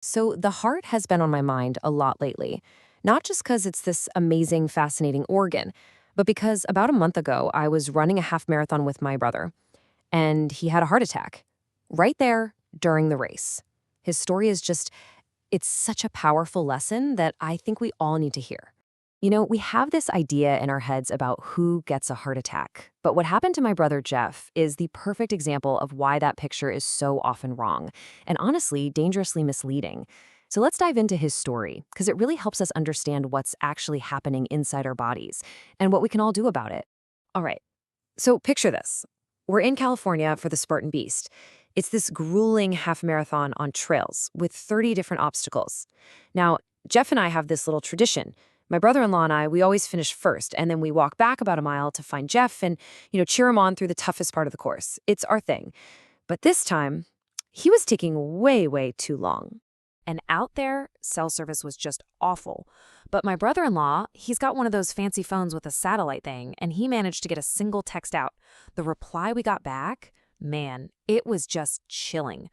So, the heart has been on my mind a lot lately, not just because it's this amazing, fascinating organ, but because about a month ago, I was running a half marathon with my brother, and he had a heart attack right there during the race. His story is just, it's such a powerful lesson that I think we all need to hear. We have this idea in our heads about who gets a heart attack. But what happened to my brother Jeff is the perfect example of why that picture is so often wrong and honestly dangerously misleading. So let's dive into his story because it really helps us understand what's actually happening inside our bodies and what we can all do about it. All right, so picture this. We're in California for the Spartan Beast. It's this grueling half marathon on trails with 30 different obstacles. Now, Jeff and I have this little tradition. My brother-in-law and I, we always finish first, and then we walk back about a mile to find Jeff and, cheer him on through the toughest part of the course. It's our thing. But this time, he was taking way, way too long. And out there, cell service was just awful. But my brother-in-law, he's got one of those fancy phones with a satellite thing, and he managed to get a single text out. The reply we got back, man, it was just chilling.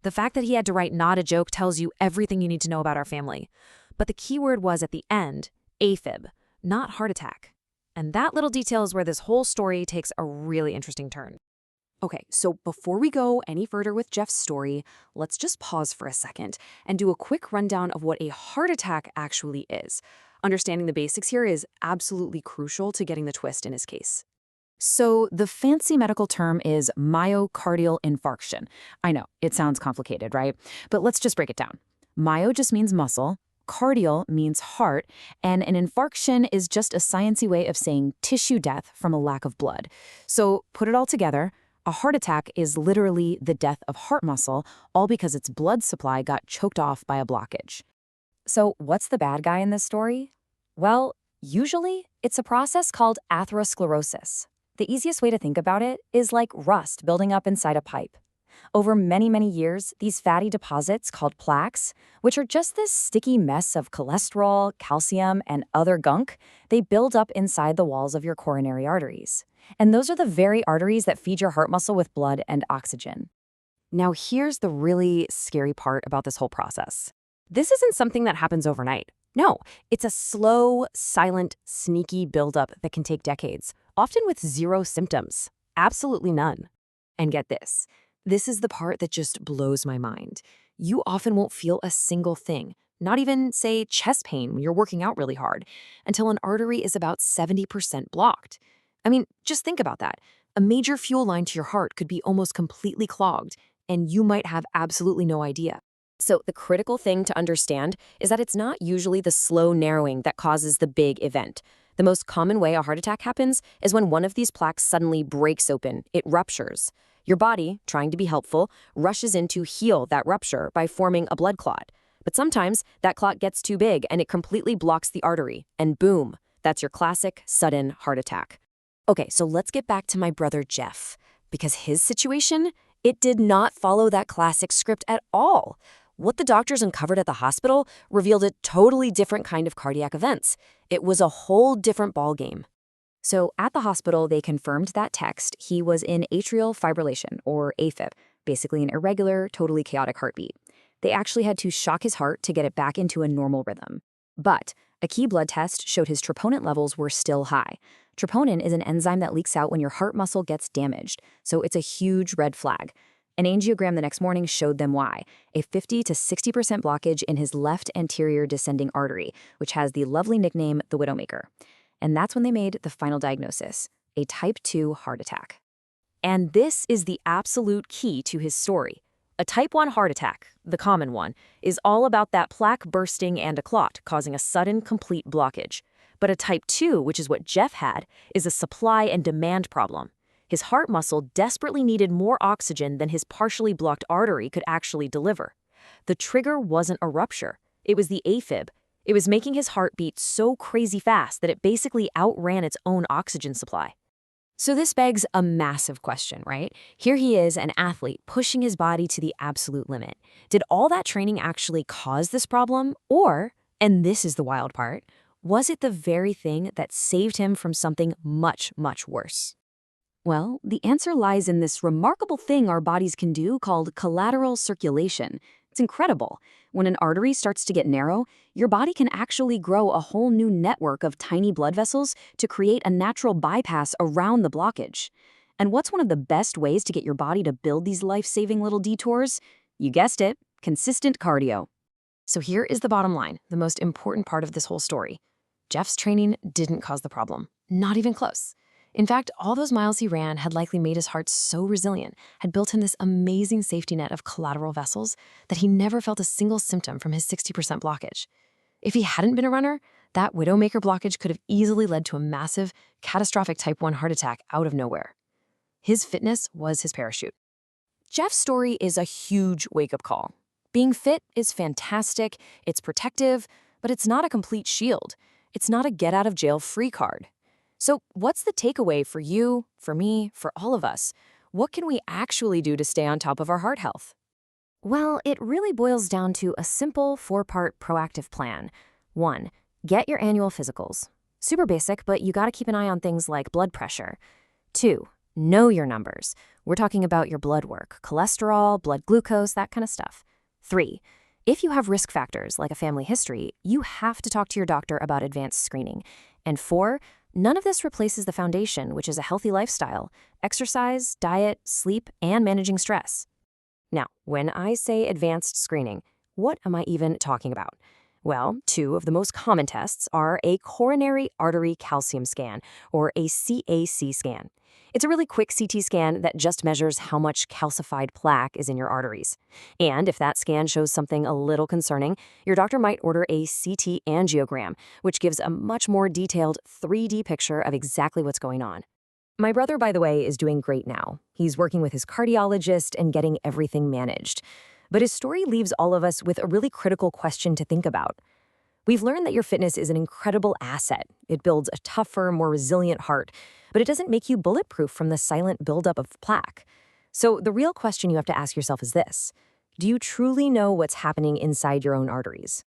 The fact that he had to write not a joke tells you everything you need to know about our family. But the key word was at the end, AFib, not heart attack. And that little detail is where this whole story takes a really interesting turn. Okay, so before we go any further with Jeff's story, let's just pause for a second and do a quick rundown of what a heart attack actually is. Understanding the basics here is absolutely crucial to getting the twist in his case. So the fancy medical term is myocardial infarction. I know, it sounds complicated, right? But let's just break it down. Myo just means muscle, cardial means heart, and an infarction is just a sciencey way of saying tissue death from a lack of blood. So put it all together, a heart attack is literally the death of heart muscle, all because its blood supply got choked off by a blockage. So what's the bad guy in this story? Well, usually it's a process called atherosclerosis. The easiest way to think about it is like rust building up inside a pipe. Over many, many years, these fatty deposits called plaques, which are just this sticky mess of cholesterol, calcium, and other gunk, they build up inside the walls of your coronary arteries. And those are the very arteries that feed your heart muscle with blood and oxygen. Now, here's the really scary part about this whole process. This isn't something that happens overnight. No, it's a slow, silent, sneaky buildup that can take decades, often with zero symptoms. Absolutely none. And get this. This is the part that just blows my mind. You often won't feel a single thing, not even, say, chest pain when you're working out really hard, until an artery is about 70% blocked. I mean, just think about that. A major fuel line to your heart could be almost completely clogged, and you might have absolutely no idea. So the critical thing to understand is that it's not usually the slow narrowing that causes the big event. The most common way a heart attack happens is when one of these plaques suddenly breaks open, it ruptures. Your body, trying to be helpful, rushes in to heal that rupture by forming a blood clot. But sometimes that clot gets too big and it completely blocks the artery, and boom, that's your classic sudden heart attack. Okay, so let's get back to my brother Jeff, because his situation, it did not follow that classic script at all. What the doctors uncovered at the hospital revealed a totally different kind of cardiac events. It was a whole different ballgame. So at the hospital, they confirmed that text. He was in atrial fibrillation, or AFib, basically an irregular, totally chaotic heartbeat. They actually had to shock his heart to get it back into a normal rhythm. But a key blood test showed his troponin levels were still high. Troponin is an enzyme that leaks out when your heart muscle gets damaged, so it's a huge red flag. An angiogram the next morning showed them why, a 50 to 60% blockage in his left anterior descending artery, which has the lovely nickname the Widowmaker. And that's when they made the final diagnosis, a type 2 heart attack. And this is the absolute key to his story. A type 1 heart attack, the common one, is all about that plaque bursting and a clot, causing a sudden, complete blockage. But a type 2, which is what Jeff had, is a supply and demand problem. His heart muscle desperately needed more oxygen than his partially blocked artery could actually deliver. The trigger wasn't a rupture. It was the AFib. It was making his heart beat so crazy fast that it basically outran its own oxygen supply. So this begs a massive question, right? Here he is, an athlete, pushing his body to the absolute limit. Did all that training actually cause this problem? Or, and this is the wild part, was it the very thing that saved him from something much, much worse? Well, the answer lies in this remarkable thing our bodies can do called collateral circulation. It's It's incredible. When an artery starts to get narrow, your body can actually grow a whole new network of tiny blood vessels to create a natural bypass around the blockage. And what's one of the best ways to get your body to build these life-saving little detours? You guessed it, consistent cardio. So here is the bottom line, the most important part of this whole story. Jeff's training didn't cause the problem, not even close. In fact, all those miles he ran had likely made his heart so resilient, had built him this amazing safety net of collateral vessels, that he never felt a single symptom from his 60% blockage. If he hadn't been a runner, that Widowmaker blockage could have easily led to a massive, catastrophic type 1 heart attack out of nowhere. His fitness was his parachute. Jeff's story is a huge wake-up call. Being fit is fantastic, it's protective, but it's not a complete shield. It's not a get-out-of-jail-free card. So what's the takeaway for you, for me, for all of us? What can we actually do to stay on top of our heart health? Well, it really boils down to a simple 4-part proactive plan. 1. Get your annual physicals. Super basic, but you gotta keep an eye on things like blood pressure. 2. Know your numbers. We're talking about your blood work, cholesterol, blood glucose, that kind of stuff. 3. If you have risk factors like a family history, you have to talk to your doctor about advanced screening. And 4, none of this replaces the foundation, which is a healthy lifestyle, exercise, diet, sleep, and managing stress. Now, when I say advanced screening, what am I even talking about? Well, 2 of the most common tests are a coronary artery calcium scan, or a CAC scan. It's a really quick CT scan that just measures how much calcified plaque is in your arteries. And if that scan shows something a little concerning, your doctor might order a CT angiogram, which gives a much more detailed 3D picture of exactly what's going on. My brother, by the way, is doing great now. He's working with his cardiologist and getting everything managed. But his story leaves all of us with a really critical question to think about. We've learned that your fitness is an incredible asset. It builds a tougher, more resilient heart, but it doesn't make you bulletproof from the silent buildup of plaque. So the real question you have to ask yourself is this: do you truly know what's happening inside your own arteries?